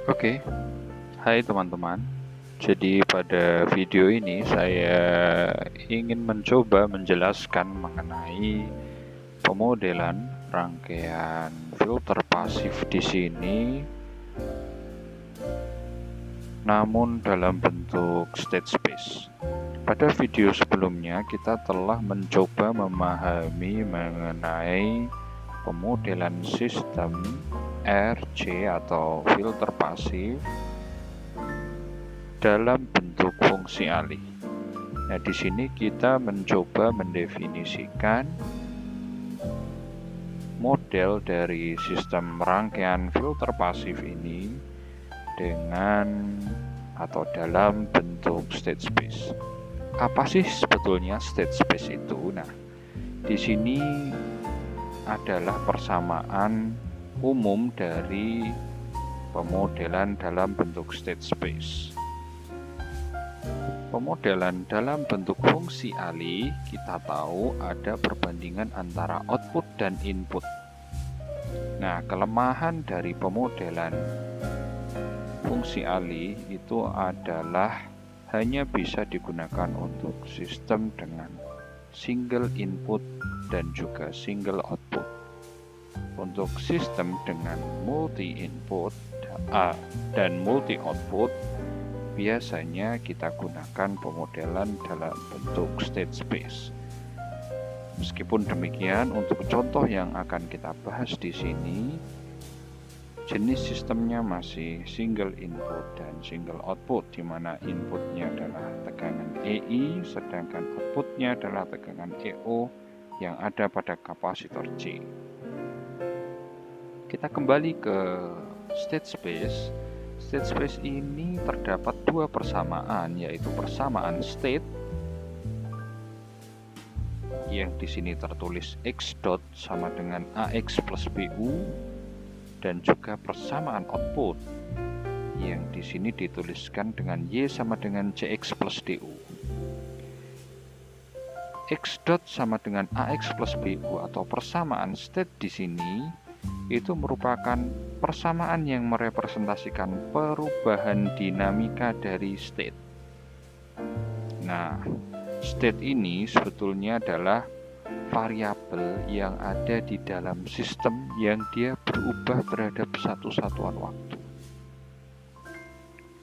Oke, hai teman-teman. Jadi pada video ini saya ingin mencoba menjelaskan mengenai pemodelan rangkaian filter pasif di sini, namun dalam bentuk state space. Pada video sebelumnya kita telah mencoba memahami mengenai pemodelan sistem RC atau filter pasif dalam bentuk fungsi alih. Nah, di sini kita mencoba mendefinisikan model dari sistem rangkaian filter pasif ini dengan atau dalam bentuk state space. Apa sih sebetulnya state space itu? Nah, di sini adalah persamaan umum dari pemodelan dalam bentuk state space. Pemodelan dalam bentuk fungsi alih, kita tahu ada perbandingan antara output dan input. Nah, kelemahan dari pemodelan fungsi alih itu adalah hanya bisa digunakan untuk sistem dengan single input dan juga single output. Untuk sistem dengan multi input dan multi output, biasanya kita gunakan pemodelan dalam bentuk state space. Meskipun demikian, untuk contoh yang akan kita bahas di sini, jenis sistemnya masih single input dan single output, di mana inputnya adalah tegangan EI, sedangkan outputnya adalah tegangan EO yang ada pada kapasitor C. Kita kembali ke state space. State space ini terdapat dua persamaan, yaitu persamaan state yang di sini tertulis X dot sama dengan AX plus BU, dan juga persamaan output yang di sini dituliskan dengan Y sama dengan CX plus DU. X dot sama dengan AX plus BU atau persamaan state di sini itu merupakan persamaan yang merepresentasikan perubahan dinamika dari state. Nah, state ini sebetulnya adalah variabel yang ada di dalam sistem yang dia berubah terhadap satu satuan waktu.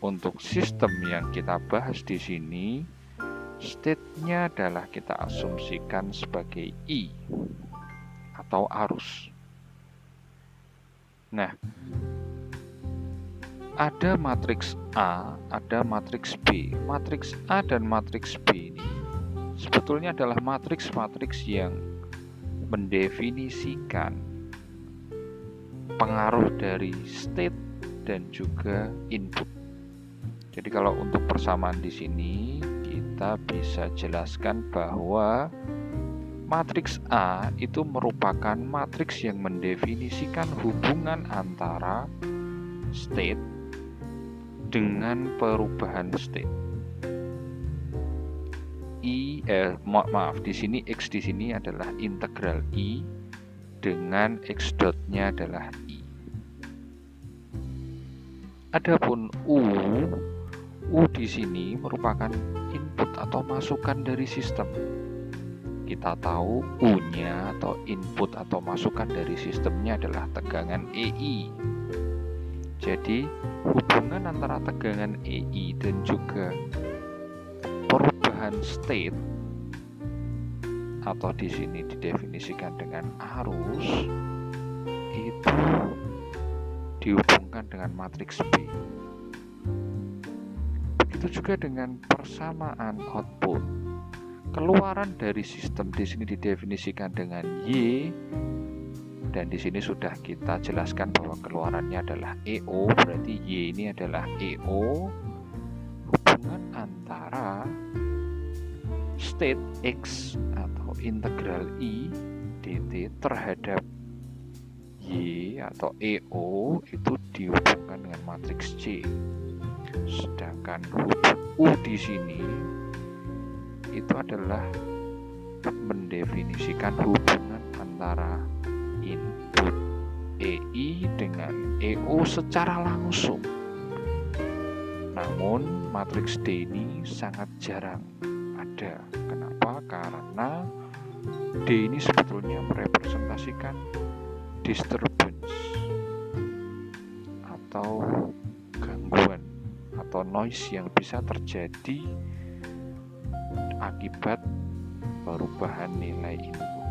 Untuk sistem yang kita bahas di sini, state-nya adalah kita asumsikan sebagai I atau arus. Nah, ada matriks A, ada matriks B. Matriks A dan matriks B ini sebetulnya adalah matriks-matriks yang mendefinisikan pengaruh dari state dan juga input. Jadi kalau untuk persamaan di sini kita bisa jelaskan bahwa matriks A itu merupakan matriks yang mendefinisikan hubungan antara state dengan perubahan state. Di sini X di sini adalah integral I dengan X dotnya adalah I. Adapun U di sini merupakan input atau masukan dari sistem. Kita tahu U-nya atau input atau masukan dari sistemnya adalah tegangan EI. Jadi hubungan antara tegangan EI dan juga perubahan state atau di sini didefinisikan dengan arus itu dihubungkan dengan matriks B. Begitu juga dengan persamaan output. Keluaran dari sistem di sini didefinisikan dengan Y, dan di sini sudah kita jelaskan bahwa keluarannya adalah EO, berarti Y ini adalah EO. Hubungan antara state X atau integral I dt terhadap Y atau EO itu dihubungkan dengan matriks C. Sedangkan U di sini itu adalah mendefinisikan hubungan antara input EI dengan EO secara langsung. Namun matriks D ini sangat jarang ada. Kenapa? Karena D ini sebetulnya merepresentasikan disturbance atau gangguan atau noise yang bisa terjadi akibat perubahan nilai input.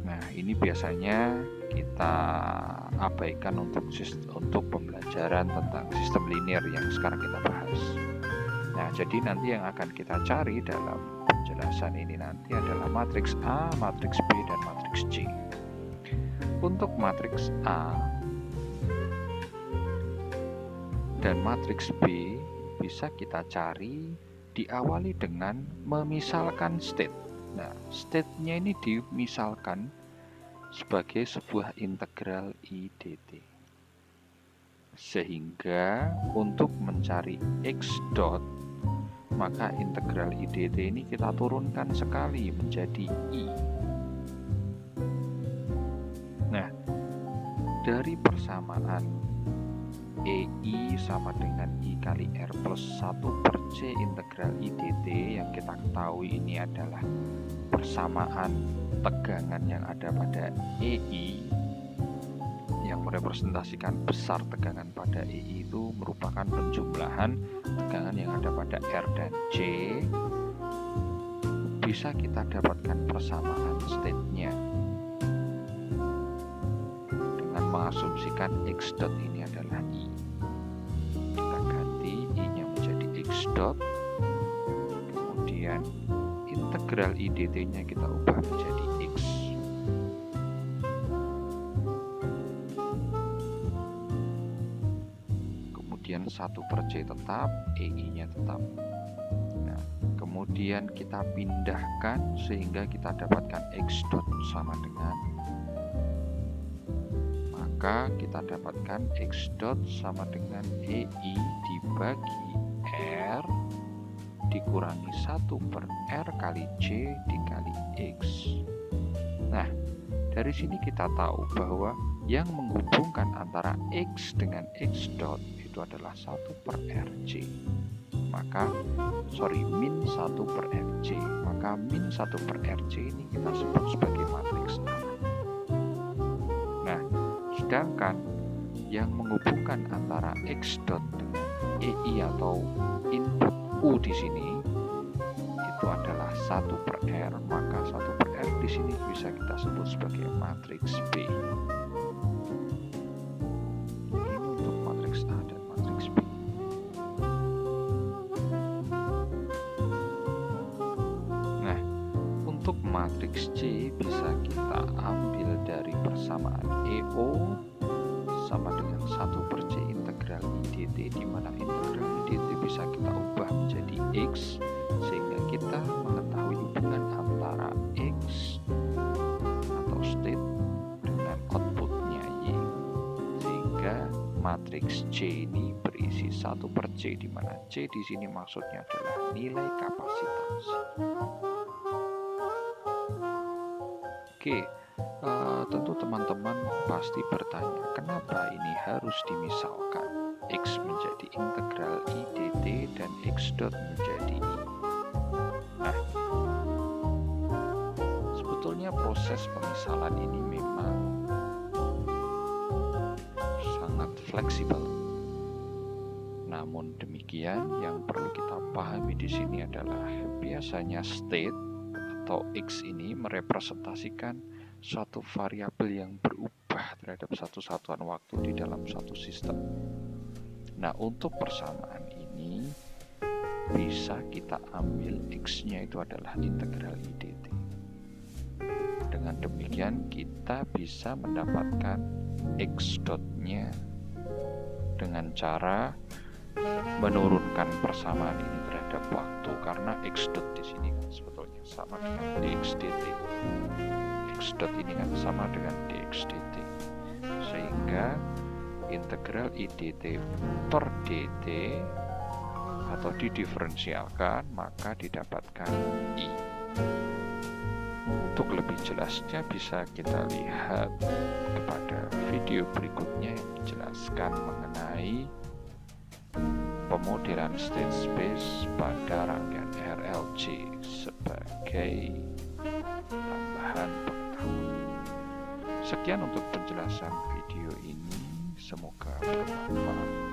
Nah, ini biasanya kita abaikan untuk pembelajaran tentang sistem linear yang sekarang kita bahas. Nah, jadi nanti yang akan kita cari dalam penjelasan ini nanti adalah matriks A, matriks B, dan matriks C. Untuk matriks A dan matriks B bisa kita cari diawali dengan memisalkan state. Nah, state-nya ini dimisalkan sebagai sebuah integral IDT. Sehingga untuk mencari x dot, maka integral IDT ini kita turunkan sekali menjadi I. Nah, dari persamaan EI sama dengan I kali R plus 1 per C integral IDT yang kita ketahui ini adalah persamaan tegangan yang ada pada EI yang merepresentasikan besar tegangan pada EI itu merupakan penjumlahan tegangan yang ada pada R dan C. Bisa kita dapatkan persamaan state-nya dengan mengasumsikan x dot ini adalah I. Kita ganti I-nya menjadi x dot, kemudian integral IDT-nya kita ubah menjadi X. Kemudian 1 per C tetap, EI-nya tetap. Nah, kemudian kita pindahkan sehingga kita dapatkan X dot sama dengan, maka kita dapatkan X dot sama dengan EI dibagi R dikurangi 1 per R kali C dikali X. Nah, dari sini kita tahu bahwa yang menghubungkan antara X dengan X dot itu adalah 1 per RC. Maka, min 1 per RC. Maka min 1 per RC ini kita sebut sebagai matriks A. Nah, sedangkan yang menghubungkan antara X dot dengan EI atau input U di sini itu adalah 1 per R, maka 1 per R di sini bisa kita sebut sebagai matriks B. Ini untuk matriks A dan matriks B. Nah, untuk matriks C bisa kita ambil dari persamaan EO sama dengan 1 per C integral IDT, di mana integral IDT bisa kita ubah menjadi X, sehingga kita mengetahui hubungan antara X atau state dengan outputnya Y, sehingga matriks C ini berisi 1 per C, di mana C di sini maksudnya adalah nilai kapasitas. Oke. Tentu teman-teman pasti bertanya, kenapa ini harus dimisalkan? X menjadi integral IDT dan X dot menjadi I. Nah, sebetulnya proses pemisalan ini memang sangat fleksibel. Namun demikian, yang perlu kita pahami di sini adalah biasanya state atau X ini merepresentasikan suatu variabel yang berubah terhadap satu satuan waktu di dalam suatu sistem. Nah, untuk persamaan ini bisa kita ambil X-nya itu adalah integral IDT. Dengan demikian kita bisa mendapatkan X dot-nya dengan cara menurunkan persamaan ini terhadap waktu, karena X dot di sini kan sebetulnya sama dengan dx dt. X dot ini kan sama dengan dx dt, sehingga integral IDT per dt atau didiferensialkan maka didapatkan I. Untuk lebih jelasnya bisa kita lihat kepada video berikutnya yang menjelaskan mengenai pemodelan state space pada rangkaian RLC sebagai tambahan pengetahuan. Sekian untuk penjelasan video ini, semoga bermanfaat.